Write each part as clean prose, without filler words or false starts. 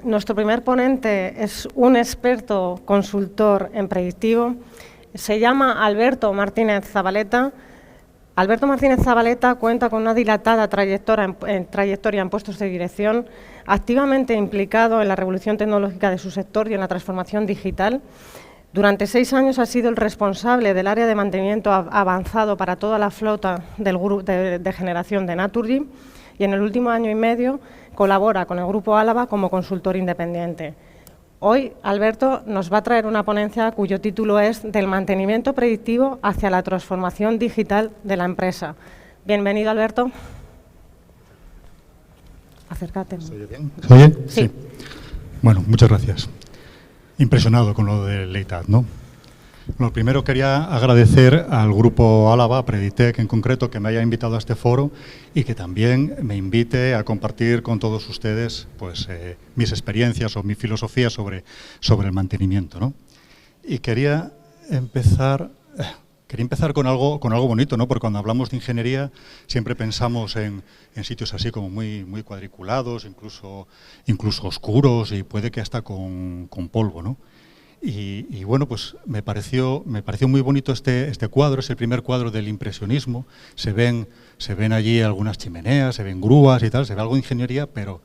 Nuestro primer ponente es un experto consultor en predictivo. Se llama Alberto Martínez Zabaleta. Alberto Martínez Zabaleta cuenta con una dilatada trayectoria en puestos de dirección, activamente implicado en la revolución tecnológica de su sector y en la transformación digital. Durante 6 años ha sido el responsable del área de mantenimiento avanzado para toda la flota del grupo de generación de Naturgy y en el último año y medio colabora con el Grupo Álava como consultor independiente. Hoy, Alberto nos va a traer una ponencia cuyo título es Del mantenimiento predictivo hacia la transformación digital de la empresa. Bienvenido, Alberto. Acércate. ¿Se oye bien? ¿Se oye? Sí. Bueno, muchas gracias. Impresionado con lo del EITAD, ¿no? Bueno, primero quería agradecer al Grupo Álava, a Preditec en concreto, que me haya invitado a este foro y que también me invite a compartir con todos ustedes pues, mis experiencias o mi filosofía sobre el mantenimiento, ¿no? Y quería empezar con algo bonito, ¿no? Porque cuando hablamos de ingeniería siempre pensamos en sitios así como muy cuadriculados, incluso oscuros y puede que hasta con polvo, ¿no? Y bueno, pues me pareció muy bonito este cuadro, es el primer cuadro del impresionismo. Se ven allí algunas chimeneas, se ven grúas y tal, se ve algo de ingeniería, pero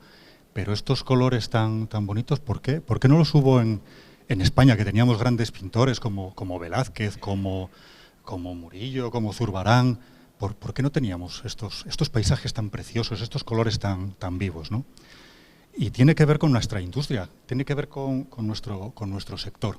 estos colores tan bonitos, ¿por qué? ¿Por qué no los hubo en España, que teníamos grandes pintores como Velázquez, como Murillo, como Zurbarán? ¿Por qué no teníamos estos paisajes tan preciosos, estos colores tan vivos, ¿no? Y tiene que ver con nuestra industria, tiene que ver con nuestro sector.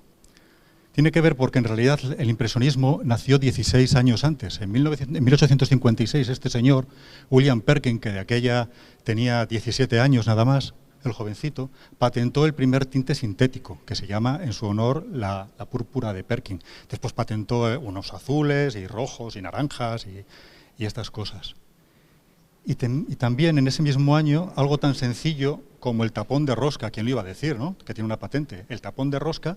Tiene que ver porque en realidad el impresionismo nació 16 años antes. En 1856 este señor, William Perkin, que de aquella tenía 17 años nada más, el jovencito, patentó el primer tinte sintético, que se llama en su honor la púrpura de Perkin. Después patentó unos azules y rojos y naranjas y estas cosas. Y también en ese mismo año, algo tan sencillo como el tapón de rosca, ¿quién lo iba a decir, no? Que tiene una patente. El tapón de rosca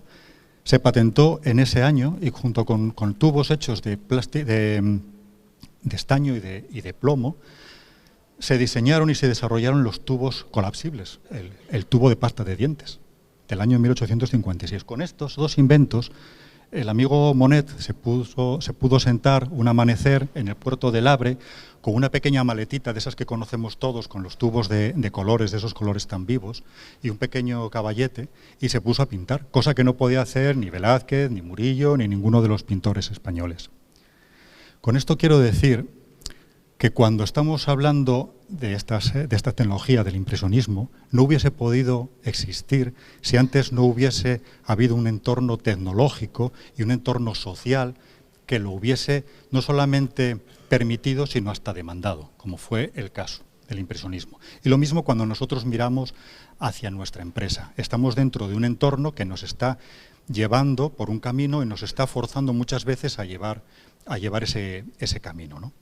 se patentó en ese año y junto con tubos hechos de estaño y de plomo, se diseñaron y se desarrollaron los tubos colapsibles, el tubo de pasta de dientes, del año 1856. Con estos dos inventos, el amigo Monet se pudo sentar un amanecer en el puerto del Havre con una pequeña maletita de esas que conocemos todos, con los tubos de colores, de esos colores tan vivos, y un pequeño caballete, y se puso a pintar, cosa que no podía hacer ni Velázquez, ni Murillo, ni ninguno de los pintores españoles. Con esto quiero decir que cuando estamos hablando de esta tecnología del impresionismo, no hubiese podido existir si antes no hubiese habido un entorno tecnológico y un entorno social que lo hubiese no solamente permitido, sino hasta demandado, como fue el caso del impresionismo. Y lo mismo cuando nosotros miramos hacia nuestra empresa. Estamos dentro de un entorno que nos está llevando por un camino y nos está forzando muchas veces a llevar ese camino, ¿no?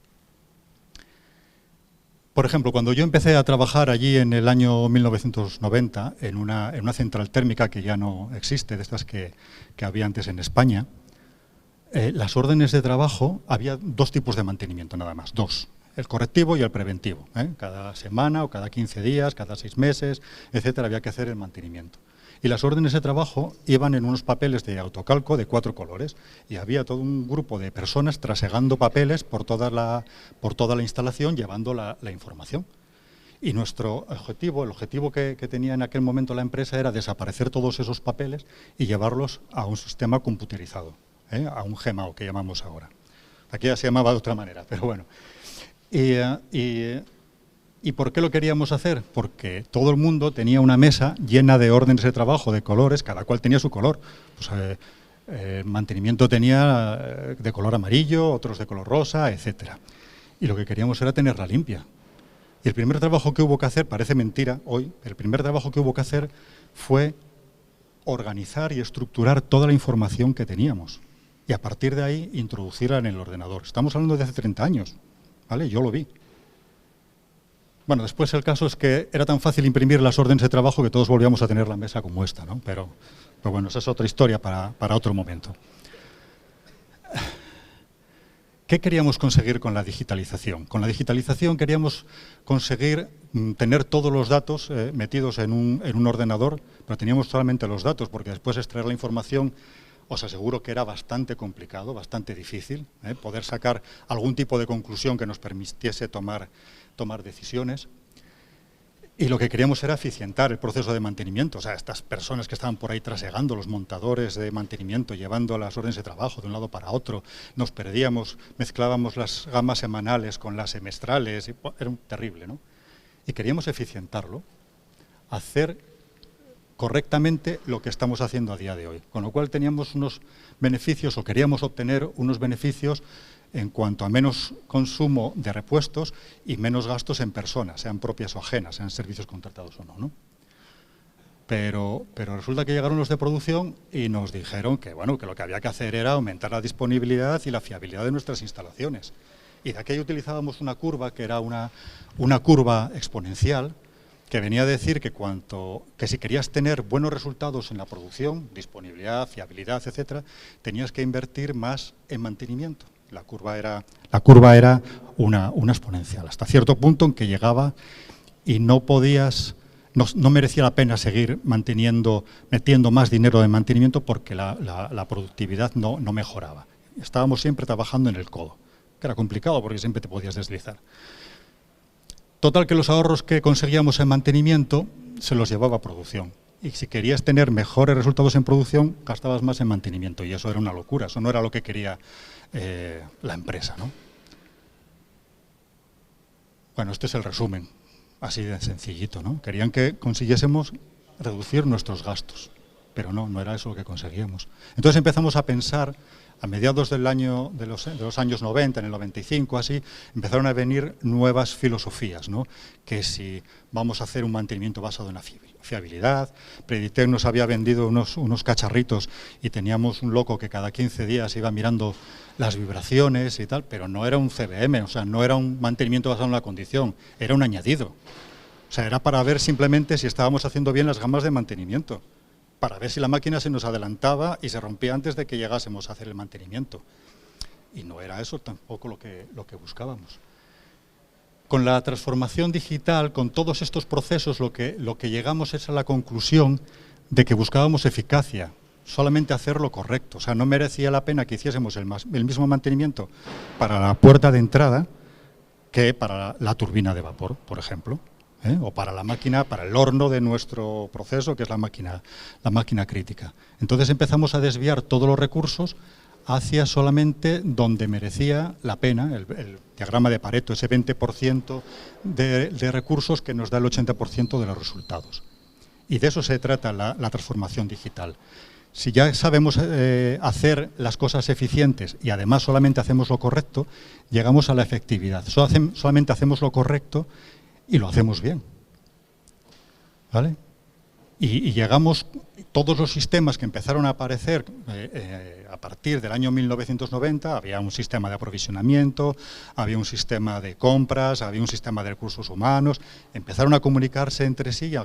Por ejemplo, cuando yo empecé a trabajar allí en el año 1990 en una central térmica que ya no existe, de estas que había antes en España, las órdenes de trabajo, había 2 tipos de mantenimiento nada más, 2, el correctivo y el preventivo. Cada semana o cada 15 días, cada 6 meses, etcétera, había que hacer el mantenimiento. Y las órdenes de trabajo iban en unos papeles de autocalco de 4 colores y había todo un grupo de personas trasegando papeles por toda la instalación llevando la información. Y nuestro objetivo, el objetivo que tenía en aquel momento la empresa era desaparecer todos esos papeles y llevarlos a un sistema computerizado, a un GMAO que llamamos ahora. Aquí ya se llamaba de otra manera, pero bueno. ¿Y por qué lo queríamos hacer? Porque todo el mundo tenía una mesa llena de órdenes de trabajo, de colores, cada cual tenía su color. Pues, mantenimiento tenía de color amarillo, otros de color rosa, etcétera. Y lo que queríamos era tenerla limpia. Y el primer trabajo que hubo que hacer, parece mentira hoy, el primer trabajo que hubo que hacer fue organizar y estructurar toda la información que teníamos. Y a partir de ahí, introducirla en el ordenador. Estamos hablando de hace 30 años, ¿vale? Yo lo vi. Bueno, después el caso es que era tan fácil imprimir las órdenes de trabajo que todos volvíamos a tener la mesa como esta, ¿no? Pero bueno, esa es otra historia para otro momento. ¿Qué queríamos conseguir con la digitalización? Con la digitalización queríamos conseguir tener todos los datos metidos en un ordenador, pero teníamos solamente los datos, porque después extraer la información, os aseguro que era bastante complicado, bastante difícil, poder sacar algún tipo de conclusión que nos permitiese tomar decisiones. Y lo que queríamos era eficientar el proceso de mantenimiento. O sea, estas personas que estaban por ahí trasegando, los montadores de mantenimiento, llevando las órdenes de trabajo de un lado para otro, nos perdíamos, mezclábamos las gamas semanales con las semestrales, y era terrible, ¿no? Y queríamos eficientarlo, hacer correctamente lo que estamos haciendo a día de hoy. Con lo cual teníamos unos beneficios, o queríamos obtener unos beneficios en cuanto a menos consumo de repuestos y menos gastos en personas, sean propias o ajenas, sean servicios contratados o no, ¿no? Pero resulta que llegaron los de producción y nos dijeron que, bueno, que lo que había que hacer era aumentar la disponibilidad y la fiabilidad de nuestras instalaciones. Y de aquello utilizábamos una curva que era una curva exponencial, que venía a decir que si querías tener buenos resultados en la producción, disponibilidad, fiabilidad, etcétera, tenías que invertir más en mantenimiento. La curva era una exponencial, hasta cierto punto en que llegaba y no merecía la pena seguir metiendo más dinero de mantenimiento porque la productividad no mejoraba. Estábamos siempre trabajando en el codo, que era complicado porque siempre te podías deslizar. Total, que los ahorros que conseguíamos en mantenimiento se los llevaba a producción. Y si querías tener mejores resultados en producción, gastabas más en mantenimiento. Y eso era una locura, eso no era lo que quería la empresa, ¿no? Bueno, este es el resumen, así de sencillito, ¿no? Querían que consiguiésemos reducir nuestros gastos, pero no era eso lo que conseguíamos. Entonces empezamos a pensar, a mediados de los años 90, en el 95, así, empezaron a venir nuevas filosofías, ¿no? Que si vamos a hacer un mantenimiento basado en la fiabilidad, Preditec nos había vendido unos cacharritos y teníamos un loco que cada 15 días iba mirando las vibraciones y tal, pero no era un CBM, o sea, no era un mantenimiento basado en la condición, era un añadido. O sea, era para ver simplemente si estábamos haciendo bien las gamas de mantenimiento, para ver si la máquina se nos adelantaba y se rompía antes de que llegásemos a hacer el mantenimiento. Y no era eso tampoco lo que buscábamos. Con la transformación digital, con todos estos procesos, lo que llegamos es a la conclusión de que buscábamos eficacia, solamente hacer lo correcto. O sea, no merecía la pena que hiciésemos el mismo mantenimiento para la puerta de entrada que para la turbina de vapor, por ejemplo. O para la máquina, para el horno de nuestro proceso, que es la máquina crítica. Entonces empezamos a desviar todos los recursos hacia solamente donde merecía la pena, el diagrama de Pareto, ese 20% de recursos que nos da el 80% de los resultados. Y de eso se trata la transformación digital. Si ya sabemos hacer las cosas eficientes y además solamente hacemos lo correcto, llegamos a la efectividad. Solamente hacemos lo correcto y lo hacemos bien, ¿vale? Y llegamos, todos los sistemas que empezaron a aparecer a partir del año 1990, había un sistema de aprovisionamiento, había un sistema de compras, había un sistema de recursos humanos, empezaron a comunicarse entre sí y a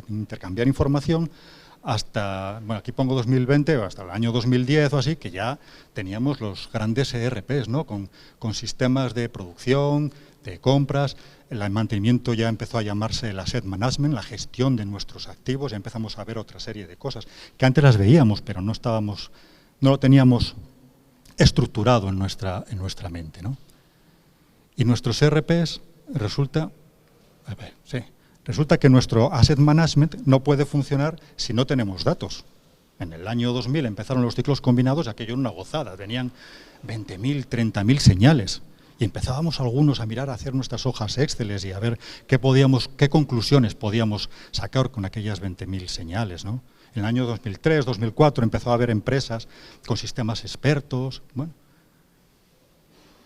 intercambiar información hasta, bueno, aquí pongo 2020, hasta el año 2010 o así, que ya teníamos los grandes ERPs, ¿no? Con sistemas de producción, de compras. El mantenimiento ya empezó a llamarse el asset management, la gestión de nuestros activos, ya empezamos a ver otra serie de cosas que antes las veíamos, pero no lo teníamos estructurado en nuestra mente, ¿no? Y nuestros ERPs resulta que nuestro asset management no puede funcionar si no tenemos datos. En el año 2000 empezaron los ciclos combinados, aquello era una gozada, venían 20.000, 30.000 señales. Y empezábamos algunos a mirar, a hacer nuestras hojas Excel y a ver qué conclusiones podíamos sacar con aquellas 20.000 señales, ¿no? En el año 2003, 2004 empezó a haber empresas con sistemas expertos, bueno.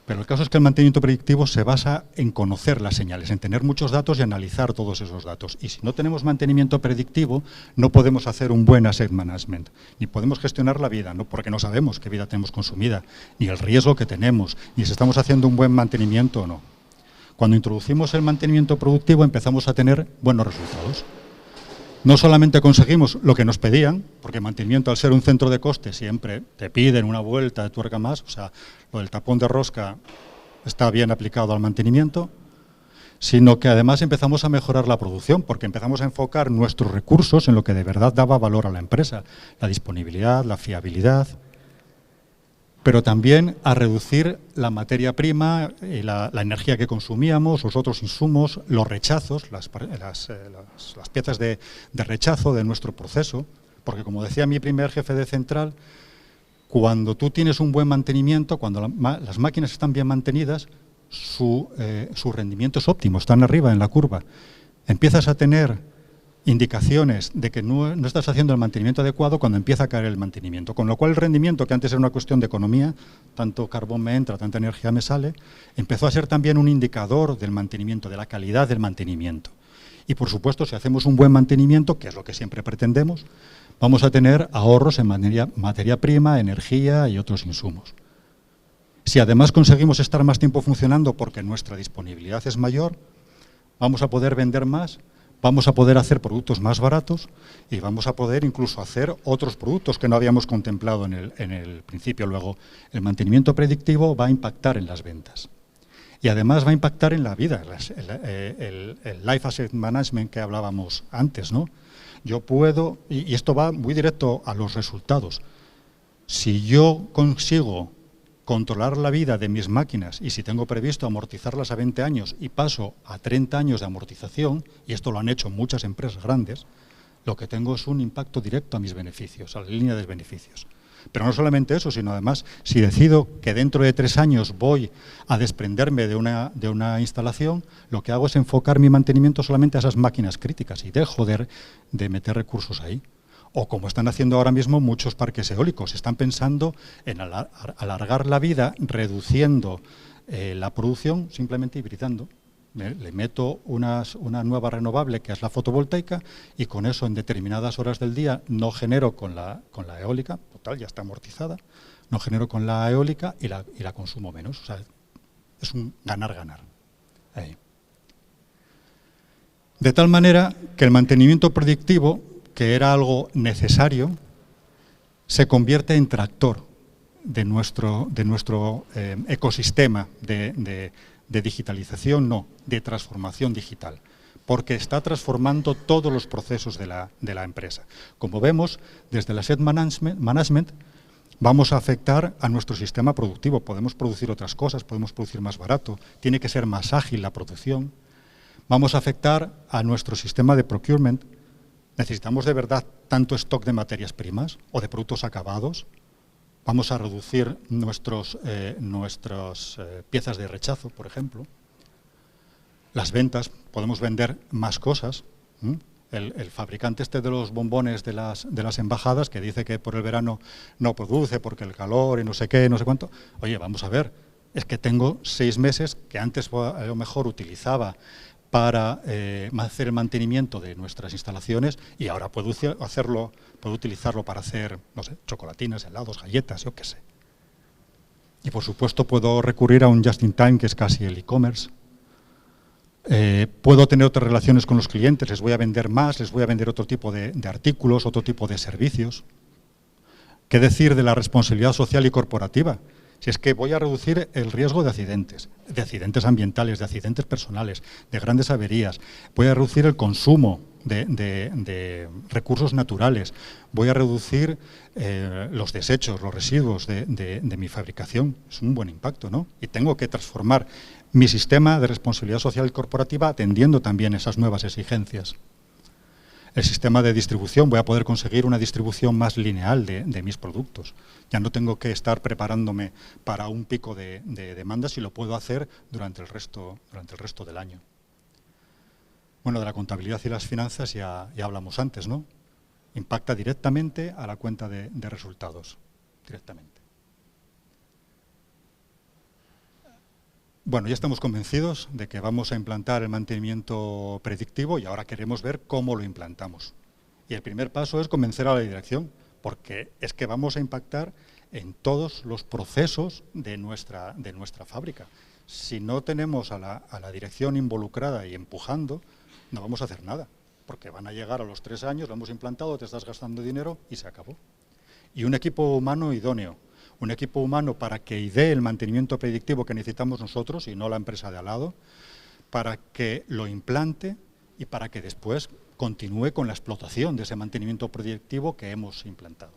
Pero el caso es que el mantenimiento predictivo se basa en conocer las señales, en tener muchos datos y analizar todos esos datos. Y si no tenemos mantenimiento predictivo, no podemos hacer un buen asset management, ni podemos gestionar la vida, ¿no? Porque no sabemos qué vida tenemos consumida, ni el riesgo que tenemos, ni si estamos haciendo un buen mantenimiento o no. Cuando introducimos el mantenimiento productivo empezamos a tener buenos resultados. no solamente conseguimos lo que nos pedían, porque mantenimiento, al ser un centro de coste, siempre te piden una vuelta de tuerca más, o sea, lo del tapón de rosca está bien aplicado al mantenimiento, sino que además empezamos a mejorar la producción, porque empezamos a enfocar nuestros recursos en lo que de verdad daba valor a la empresa, la disponibilidad, la fiabilidad, pero también a reducir la materia prima, la energía que consumíamos, los otros insumos, los rechazos, las piezas de rechazo de nuestro proceso, porque como decía mi primer jefe de central, cuando tú tienes un buen mantenimiento, cuando las máquinas están bien mantenidas, su rendimiento es óptimo, están arriba en la curva. Empiezas a tener indicaciones de que no estás haciendo el mantenimiento adecuado cuando empieza a caer el mantenimiento. Con lo cual el rendimiento, que antes era una cuestión de economía, tanto carbón me entra, tanta energía me sale, empezó a ser también un indicador del mantenimiento, de la calidad del mantenimiento. Y por supuesto, si hacemos un buen mantenimiento, que es lo que siempre pretendemos, vamos a tener ahorros en materia prima, energía y otros insumos. Si además conseguimos estar más tiempo funcionando porque nuestra disponibilidad es mayor, vamos a poder vender más, vamos a poder hacer productos más baratos y vamos a poder incluso hacer otros productos que no habíamos contemplado en el principio. Luego, el mantenimiento predictivo va a impactar en las ventas. Y además va a impactar en la vida, el Life Asset Management que hablábamos antes, ¿no? Yo puedo, y esto va muy directo a los resultados, si yo consigo controlar la vida de mis máquinas y si tengo previsto amortizarlas a 20 años y paso a 30 años de amortización, y esto lo han hecho muchas empresas grandes, lo que tengo es un impacto directo a mis beneficios, a la línea de beneficios. Pero no solamente eso, sino además, si decido que dentro de 3 años voy a desprenderme de una instalación, lo que hago es enfocar mi mantenimiento solamente a esas máquinas críticas y dejo de meter recursos ahí. O como están haciendo ahora mismo muchos parques eólicos, están pensando en alargar la vida reduciendo la producción, simplemente hibridando. Le meto una nueva renovable que es la fotovoltaica y con eso en determinadas horas del día no genero con la eólica, total, ya está amortizada, no genero con la eólica y la consumo menos. O sea, es un ganar-ganar. Ahí. De tal manera que el mantenimiento predictivo, que era algo necesario, se convierte en tractor de nuestro ecosistema de digitalización, no, de transformación digital, porque está transformando todos los procesos de la empresa. Como vemos, desde el Asset Management vamos a afectar a nuestro sistema productivo. Podemos producir otras cosas, podemos producir más barato, tiene que ser más ágil la producción. Vamos a afectar a nuestro sistema de procurement. ¿Necesitamos de verdad tanto stock de materias primas o de productos acabados? Vamos a reducir nuestras piezas de rechazo, por ejemplo. Las ventas, podemos vender más cosas. El fabricante de los bombones de las embajadas, que dice que por el verano no produce porque el calor y no sé qué, no sé cuánto. Oye, vamos a ver, es que tengo 6 meses que antes a lo mejor utilizaba para hacer el mantenimiento de nuestras instalaciones y ahora puedo utilizarlo para hacer, no sé, chocolatinas, helados, galletas, yo qué sé. Y por supuesto puedo recurrir a un just-in-time, que es casi el e-commerce. Puedo tener otras relaciones con los clientes, les voy a vender más, les voy a vender otro tipo de artículos, otro tipo de servicios. ¿Qué decir de la responsabilidad social y corporativa? Si es que voy a reducir el riesgo de accidentes ambientales, de accidentes personales, de grandes averías, voy a reducir el consumo de recursos naturales, voy a reducir los desechos, los residuos de mi fabricación. Es un buen impacto, ¿no? Y tengo que transformar mi sistema de responsabilidad social y corporativa atendiendo también esas nuevas exigencias. El sistema de distribución, voy a poder conseguir una distribución más lineal de mis productos. Ya no tengo que estar preparándome para un pico de demandas y lo puedo hacer durante el resto del año. Bueno, de la contabilidad y las finanzas ya hablamos antes, ¿no? Impacta directamente a la cuenta de resultados, directamente. Bueno, ya estamos convencidos de que vamos a implantar el mantenimiento predictivo y ahora queremos ver cómo lo implantamos. Y el primer paso es convencer a la dirección, porque es que vamos a impactar en todos los procesos de nuestra fábrica. Si no tenemos a la dirección involucrada y empujando, no vamos a hacer nada. porque van a llegar a los 3 años, lo hemos implantado, te estás gastando dinero y se acabó. Y un equipo humano idóneo, un equipo humano para que idee el mantenimiento predictivo que necesitamos nosotros y no la empresa de al lado, para que lo implante y para que después continúe con la explotación de ese mantenimiento predictivo que hemos implantado.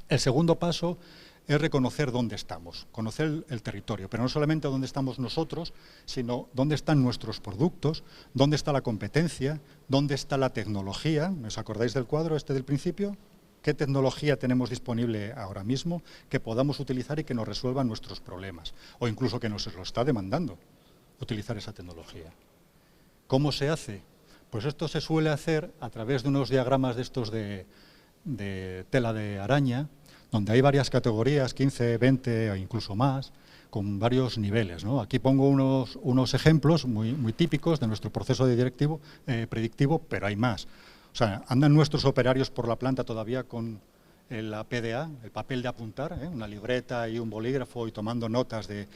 El segundo paso es reconocer dónde estamos, conocer el territorio, pero no solamente dónde estamos nosotros, sino dónde están nuestros productos, dónde está la competencia, dónde está la tecnología. ¿Os acordáis del cuadro este del principio? ¿Qué tecnología tenemos disponible ahora mismo que podamos utilizar y que nos resuelva nuestros problemas? O incluso que nos lo está demandando utilizar esa tecnología. ¿Cómo se hace? Pues esto se suele hacer a través de unos diagramas de estos de tela de araña, donde hay varias categorías, 15, 20 o incluso más, con varios niveles, ¿no? Aquí pongo unos ejemplos muy típicos de nuestro proceso de predictivo, pero hay más. O sea, andan nuestros operarios por la planta todavía con la PDA, el papel de apuntar, una libreta y un bolígrafo y tomando notas de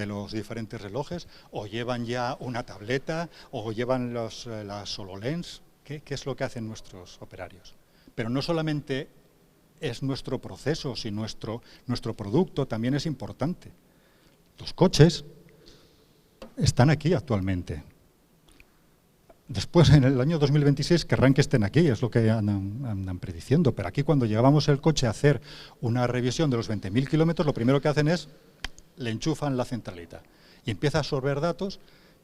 los diferentes relojes, o llevan ya una tableta, o llevan las HoloLens. ¿Qué es lo que hacen nuestros operarios? Pero no solamente es nuestro proceso, sino nuestro producto también es importante. Los coches están aquí actualmente. Después, en el año 2026, querrán que estén aquí, es lo que andan prediciendo. Pero aquí, cuando llevábamos el coche a hacer una revisión de los 20.000 kilómetros, lo primero que hacen es, le enchufan la centralita y empieza a absorber datos,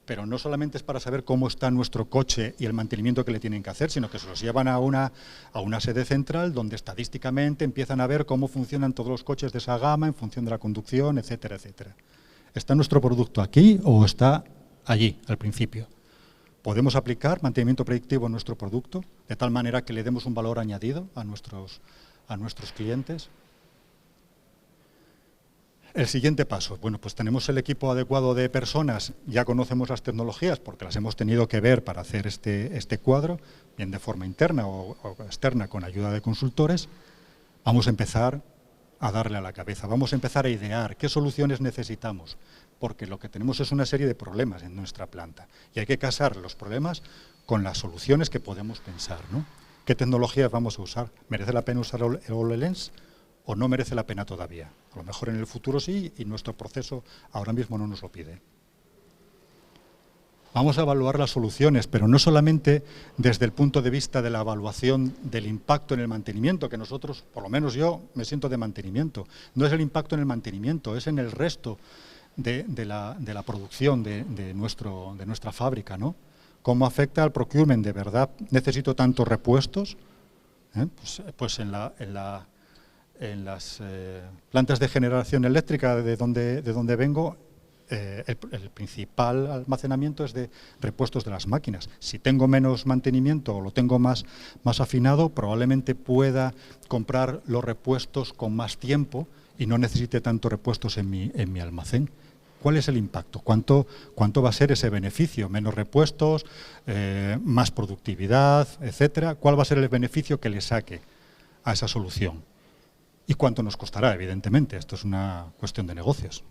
pero no solamente es para saber cómo está nuestro coche y el mantenimiento que le tienen que hacer, sino que se los llevan a una sede central donde estadísticamente empiezan a ver cómo funcionan todos los coches de esa gama en función de la conducción, etcétera, etcétera. ¿Está nuestro producto aquí o está allí, al principio? ¿Podemos aplicar mantenimiento predictivo en nuestro producto de tal manera que le demos un valor añadido a nuestros clientes? El siguiente paso, bueno, pues tenemos el equipo adecuado de personas, ya conocemos las tecnologías porque las hemos tenido que ver para hacer este cuadro, bien de forma interna o externa con ayuda de consultores. Vamos a empezar a darle a la cabeza, vamos a empezar a idear qué soluciones necesitamos, porque lo que tenemos es una serie de problemas en nuestra planta y hay que casar los problemas con las soluciones que podemos pensar, ¿no? ¿Qué tecnologías vamos a usar? ¿Merece la pena usar el HoloLens o no merece la pena todavía? A lo mejor en el futuro sí y nuestro proceso ahora mismo no nos lo pide. Vamos a evaluar las soluciones, pero no solamente desde el punto de vista de la evaluación del impacto en el mantenimiento, que nosotros, por lo menos yo, me siento de mantenimiento. No es el impacto en el mantenimiento, es en el resto de la producción de nuestra fábrica, ¿no? ¿Cómo afecta al procurement? ¿De verdad necesito tantos repuestos? Pues en las plantas de generación eléctrica de donde vengo, el principal almacenamiento es de repuestos de las máquinas. Si tengo menos mantenimiento o lo tengo más afinado, probablemente pueda comprar los repuestos con más tiempo y no necesite tantos repuestos en mi almacén. ¿Cuál es el impacto? ¿Cuánto va a ser ese beneficio? Menos repuestos, más productividad, etcétera. ¿Cuál va a ser el beneficio que le saque a esa solución? ¿Y cuánto nos costará? Evidentemente, esto es una cuestión de negocios.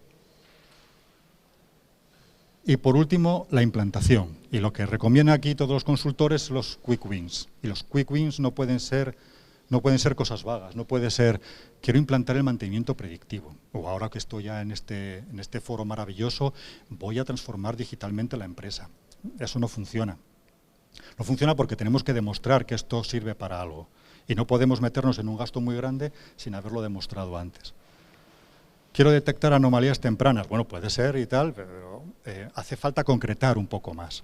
Y por último, la implantación. Y lo que recomiendan aquí todos los consultores, los quick wins. Y los quick wins no pueden ser cosas vagas, no puede ser, quiero implantar el mantenimiento predictivo, o ahora que estoy ya en este foro maravilloso, voy a transformar digitalmente la empresa. Eso no funciona. No funciona porque tenemos que demostrar que esto sirve para algo. Y no podemos meternos en un gasto muy grande sin haberlo demostrado antes. Quiero detectar anomalías tempranas. Bueno, puede ser y tal, pero hace falta concretar un poco más.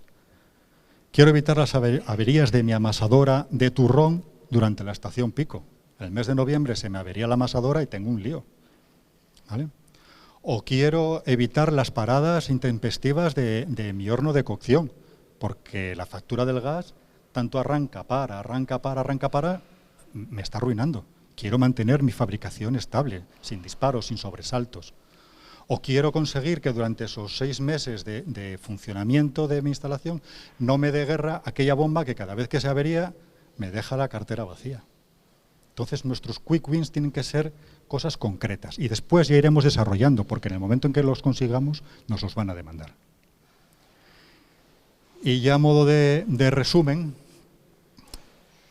Quiero evitar las averías de mi amasadora de turrón durante la estación pico. El mes de noviembre se me avería la amasadora y tengo un lío, ¿vale? O quiero evitar las paradas intempestivas de mi horno de cocción, porque la factura del gas, tanto arranca, para, me está arruinando. Quiero mantener mi fabricación estable, sin disparos, sin sobresaltos. O quiero conseguir que durante esos 6 meses de funcionamiento de mi instalación no me dé guerra aquella bomba que cada vez que se avería me deja la cartera vacía. Entonces nuestros quick wins tienen que ser cosas concretas y después ya iremos desarrollando, porque en el momento en que los consigamos nos los van a demandar. Y ya a modo de resumen,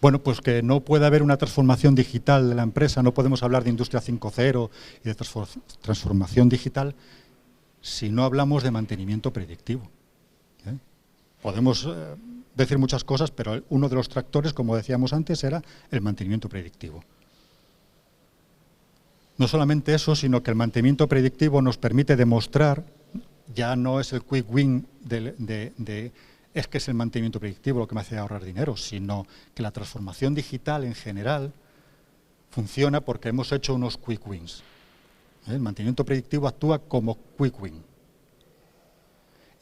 bueno, pues que no puede haber una transformación digital de la empresa, no podemos hablar de Industria 5.0 y de transformación digital si no hablamos de mantenimiento predictivo. Podemos decir muchas cosas, pero uno de los tractores, como decíamos antes, era el mantenimiento predictivo. No solamente eso, sino que el mantenimiento predictivo nos permite demostrar, ya no es el quick win es que es el mantenimiento predictivo lo que me hace ahorrar dinero, sino que la transformación digital en general funciona porque hemos hecho unos quick wins. El mantenimiento predictivo actúa como quick win.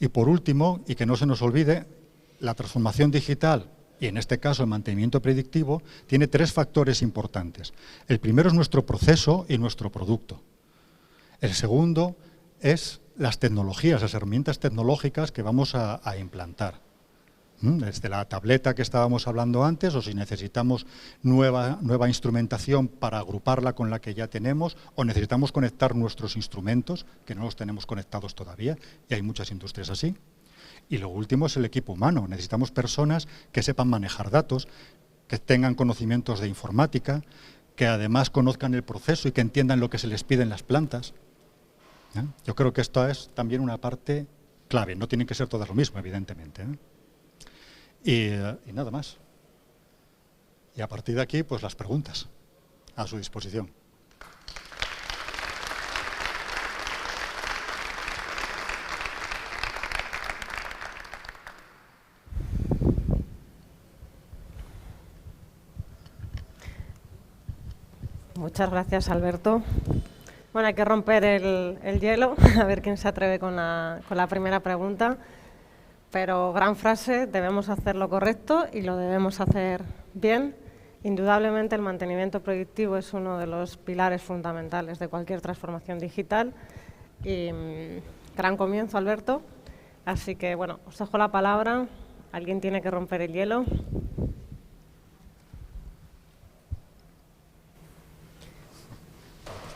Y por último, y que no se nos olvide, la transformación digital, y en este caso el mantenimiento predictivo, tiene 3 factores importantes. El primero es nuestro proceso y nuestro producto. El segundo es las tecnologías, las herramientas tecnológicas que vamos a implantar. Desde la tableta que estábamos hablando antes, o si necesitamos nueva instrumentación para agruparla con la que ya tenemos, o necesitamos conectar nuestros instrumentos, que no los tenemos conectados todavía, y hay muchas industrias así. Y lo último es el equipo humano. Necesitamos personas que sepan manejar datos, que tengan conocimientos de informática, que además conozcan el proceso y que entiendan lo que se les pide en las plantas. Yo creo que esto es también una parte clave. No tienen que ser todas lo mismo, evidentemente. Y nada más. Y a partir de aquí, pues las preguntas a su disposición. Muchas gracias, Alberto. Bueno, hay que romper el hielo, a ver quién se atreve con la primera pregunta. Pero gran frase, debemos hacer lo correcto y lo debemos hacer bien. Indudablemente el mantenimiento predictivo es uno de los pilares fundamentales de cualquier transformación digital. Y gran comienzo, Alberto. Así que, bueno, os dejo la palabra. Alguien tiene que romper el hielo.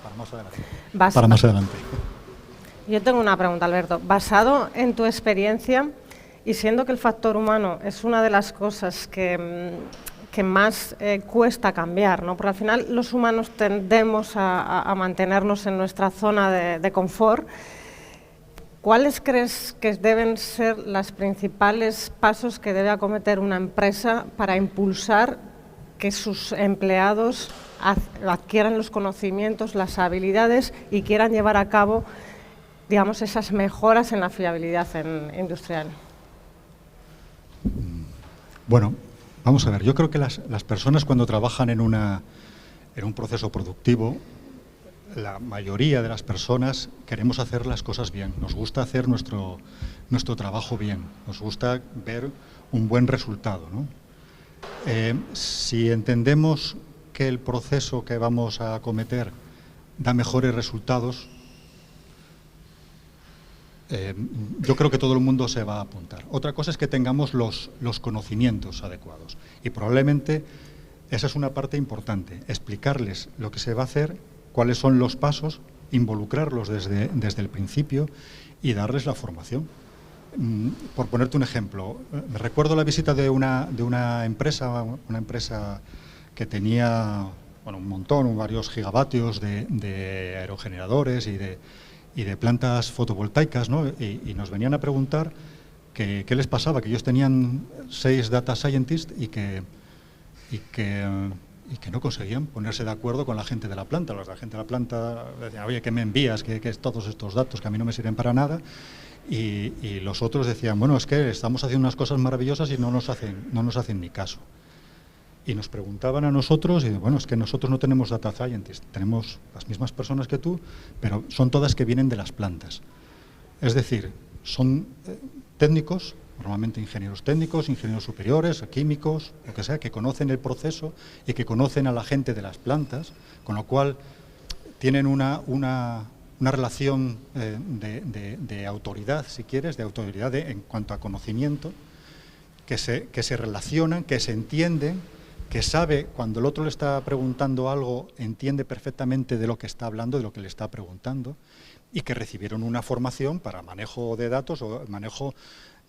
Para más adelante. Yo tengo una pregunta, Alberto. Basado en tu experiencia y siendo que el factor humano es una de las cosas que más cuesta cambiar, ¿no? Porque al final los humanos tendemos a mantenernos en nuestra zona de confort. ¿Cuáles crees que deben ser los principales pasos que debe acometer una empresa para impulsar que sus empleados adquieran los conocimientos, las habilidades y quieran llevar a cabo, digamos, esas mejoras en la fiabilidad industrial? Bueno, vamos a ver, yo creo que las personas cuando trabajan en un proceso productivo, la mayoría de las personas queremos hacer las cosas bien, nos gusta hacer nuestro trabajo bien, nos gusta ver un buen resultado, ¿no? Si entendemos que el proceso que vamos a acometer da mejores resultados, yo creo que todo el mundo se va a apuntar. Otra cosa es que tengamos los conocimientos adecuados y probablemente esa es una parte importante, explicarles lo que se va a hacer, cuáles son los pasos, involucrarlos desde el principio y darles la formación. Por ponerte un ejemplo, me recuerdo la visita de una empresa que tenía un montón, varios gigavatios de aerogeneradores y de plantas fotovoltaicas, ¿no? Y nos venían a preguntar qué les pasaba, que ellos tenían 6 data scientists y que no conseguían ponerse de acuerdo con la gente de la planta. La gente de la planta decía, oye, ¿qué me envías? ¿Qué es todos estos datos que a mí no me sirven para nada? Y los otros decían, bueno, es que estamos haciendo unas cosas maravillosas y no nos hacen ni caso. Y nos preguntaban a nosotros, y bueno, es que nosotros no tenemos data scientists, tenemos las mismas personas que tú, pero son todas que vienen de las plantas. Es decir, son técnicos, normalmente ingenieros técnicos, ingenieros superiores, químicos, lo que sea, que conocen el proceso y que conocen a la gente de las plantas, con lo cual tienen una relación de autoridad, si quieres, de autoridad en cuanto a conocimiento, que se relacionan, que se entienden, que sabe, cuando el otro le está preguntando algo, entiende perfectamente de lo que está hablando, de lo que le está preguntando, y que recibieron una formación para manejo de datos o manejo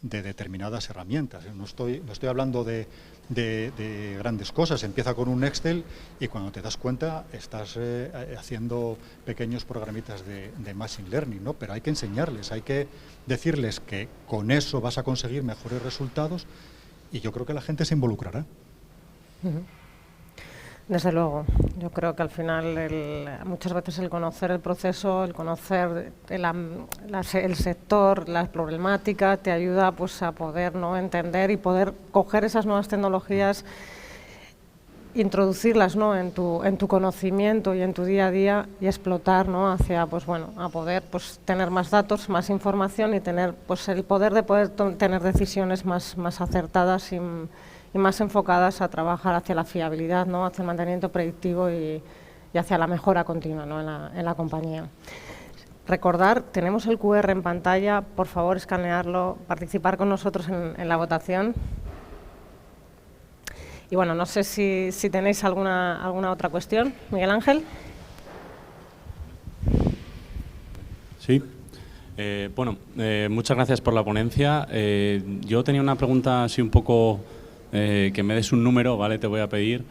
determinadas herramientas. No estoy hablando de grandes cosas. Empieza con un Excel y cuando te das cuenta estás haciendo pequeños programitas de Machine Learning, ¿no? Pero hay que enseñarles, hay que decirles que con eso vas a conseguir mejores resultados y yo creo que la gente se involucrará. Desde luego, yo creo que al final muchas veces el conocer el proceso, el conocer el sector, las problemáticas, te ayuda pues a poder, ¿no?, entender y poder coger esas nuevas tecnologías, introducirlas, ¿no?, en tu conocimiento y en tu día a día y explotar, ¿no?, hacia pues bueno, a poder pues tener más datos, más información y tener pues el poder de poder tener decisiones más acertadas y más enfocadas a trabajar hacia la fiabilidad, ¿no?, hacia el mantenimiento predictivo y hacia la mejora continua, ¿no?, en la compañía. Recordar, tenemos el QR en pantalla, por favor escanearlo, participar con nosotros en la votación. Y bueno, no sé si tenéis alguna otra cuestión. Miguel Ángel. Sí. Muchas gracias por la ponencia. Yo tenía una pregunta así un poco... que me des un número, ¿vale? Te voy a pedir.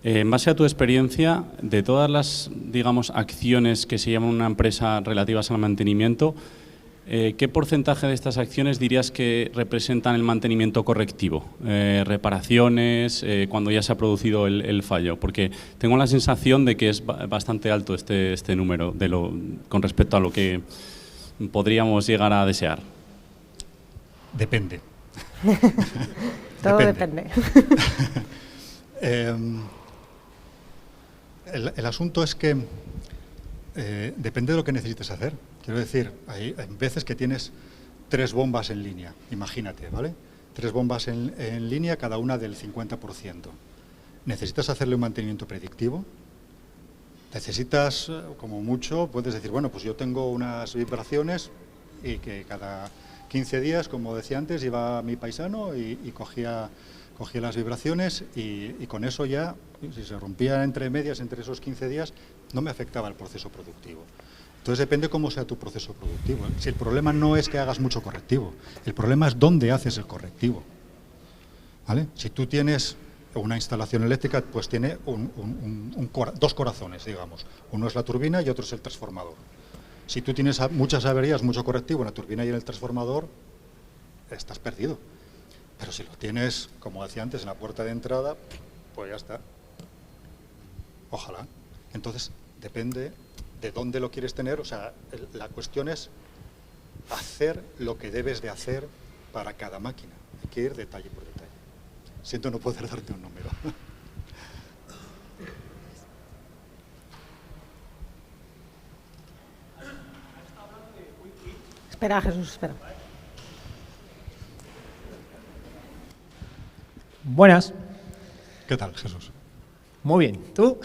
En base a tu experiencia, de todas las, digamos, acciones que se llaman una empresa relativas al mantenimiento, ¿qué porcentaje de estas acciones dirías que representan el mantenimiento correctivo? Reparaciones, cuando ya se ha producido el fallo. Porque tengo la sensación de que es bastante alto este número con respecto a lo que podríamos llegar a desear. Depende. Todo depende. El asunto es que depende de lo que necesites hacer. Quiero decir, hay veces que tienes 3 bombas en línea, imagínate, ¿vale? 3 bombas en línea, cada una del 50%. ¿Necesitas hacerle un mantenimiento predictivo? Necesitas, como mucho, puedes decir, bueno, pues yo tengo unas vibraciones y que cada 15 días, como decía antes, iba mi paisano y cogía las vibraciones y con eso ya, si se rompía entre medias, entre esos 15 días, no me afectaba el proceso productivo. Entonces depende cómo sea tu proceso productivo. Si el problema no es que hagas mucho correctivo, el problema es dónde haces el correctivo, ¿vale? Si tú tienes una instalación eléctrica, pues tiene 2 corazones, digamos. Uno es la turbina y otro es el transformador. Si tú tienes muchas averías, mucho correctivo en la turbina y en el transformador, estás perdido. Pero si lo tienes, como decía antes, en la puerta de entrada, pues ya está. Ojalá. Entonces, depende de dónde lo quieres tener. O sea, la cuestión es hacer lo que debes de hacer para cada máquina. Hay que ir detalle por detalle. Siento no poder darte un número. Espera, Jesús, espera. Buenas. ¿Qué tal, Jesús? Muy bien. ¿Tú?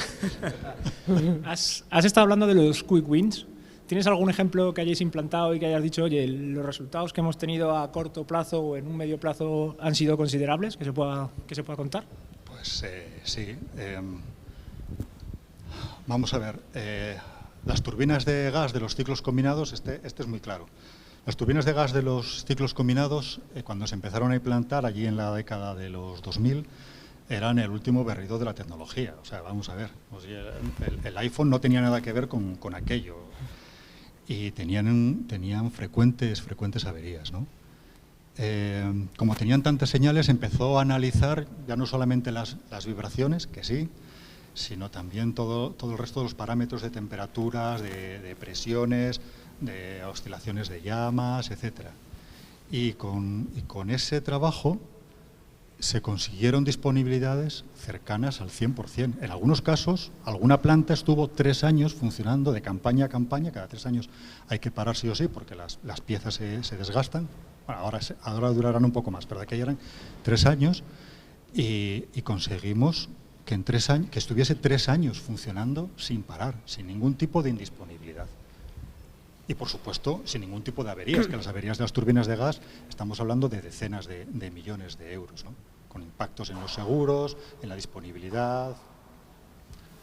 Has estado hablando de los quick wins. ¿Tienes algún ejemplo que hayáis implantado y que hayas dicho, oye, los resultados que hemos tenido a corto plazo o en un medio plazo han sido considerables, que se pueda contar? Pues sí. Vamos a ver. Las turbinas de gas de los ciclos combinados, este es muy claro. Las turbinas de gas de los ciclos combinados, cuando se empezaron a implantar allí en la década de los 2000, eran el último berrido de la tecnología. O sea, vamos a ver, el iPhone no tenía nada que ver con aquello y tenían frecuentes averías, ¿no? Como tenían tantas señales, empezó a analizar ya no solamente las vibraciones, que sí, sino también todo el resto de los parámetros de temperaturas, de presiones, de oscilaciones de llamas, etcétera. Y con ese trabajo se consiguieron disponibilidades cercanas al 100%. En algunos casos, alguna planta estuvo 3 años funcionando de campaña a campaña. Cada 3 años hay que parar sí o sí porque las piezas se desgastan. Bueno, ahora durarán un poco más, pero de aquella eran 3 años y conseguimos que en 3 años, que estuviese 3 años funcionando sin parar, sin ningún tipo de indisponibilidad. Y, por supuesto, sin ningún tipo de averías, que las averías de las turbinas de gas estamos hablando de decenas de millones de euros, ¿no? Con impactos en los seguros, en la disponibilidad.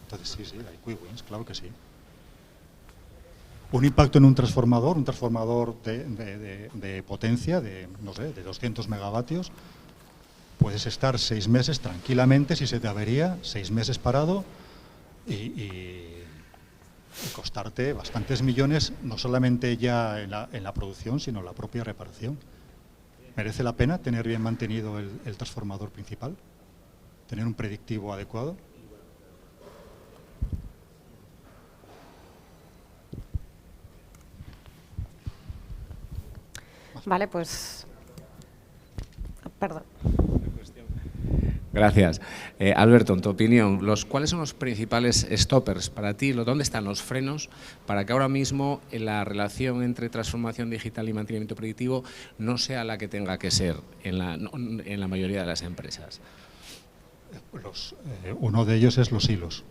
Entonces, sí, hay quick wins, claro que sí. Un impacto en un transformador de potencia, no sé, de 200 megavatios, puedes estar 6 meses tranquilamente si se te avería, 6 meses parado y costarte bastantes millones, no solamente ya en la producción, sino en la propia reparación. ¿Merece la pena tener bien mantenido el transformador principal? ¿Tener un predictivo adecuado? Vale, pues... Perdón. Gracias. Alberto, en tu opinión, ¿cuáles son los principales stoppers para ti? ¿Dónde están los frenos para que ahora mismo la relación entre transformación digital y mantenimiento predictivo no sea la que tenga que ser en la mayoría de las empresas? Uno de ellos es los hilos.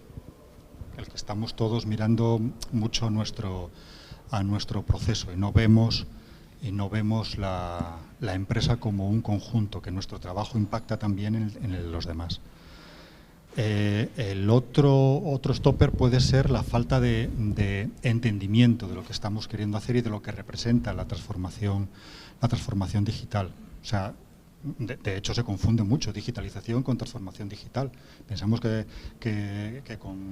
El que estamos todos mirando mucho a nuestro proceso y no vemos la empresa como un conjunto, que nuestro trabajo impacta también en los demás. El otro stopper puede ser la falta de entendimiento de lo que estamos queriendo hacer y de lo que representa la transformación digital. O sea, de hecho se confunde mucho digitalización con transformación digital. Pensamos que con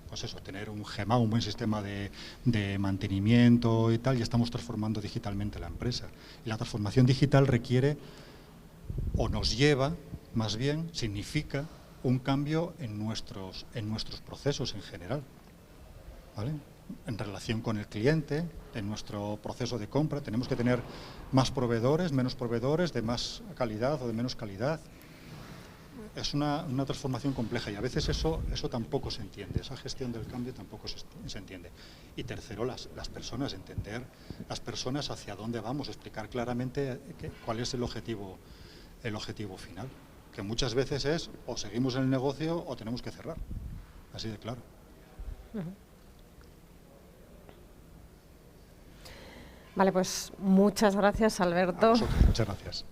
pues eso, tener un GEMA, un buen sistema de mantenimiento y tal, ya estamos transformando digitalmente la empresa. Y la transformación digital requiere, o nos lleva, más bien, significa un cambio en nuestros procesos en general, ¿vale? En relación con el cliente, en nuestro proceso de compra, tenemos que tener más proveedores, menos proveedores, de más calidad o de menos calidad. Es una transformación compleja y a veces eso tampoco se entiende, esa gestión del cambio tampoco se entiende. Y tercero, las personas, entender las personas hacia dónde vamos, explicar claramente cuál es el objetivo final, que muchas veces es o seguimos en el negocio o tenemos que cerrar, así de claro. Vale, pues muchas gracias, Alberto. A vosotros, muchas gracias.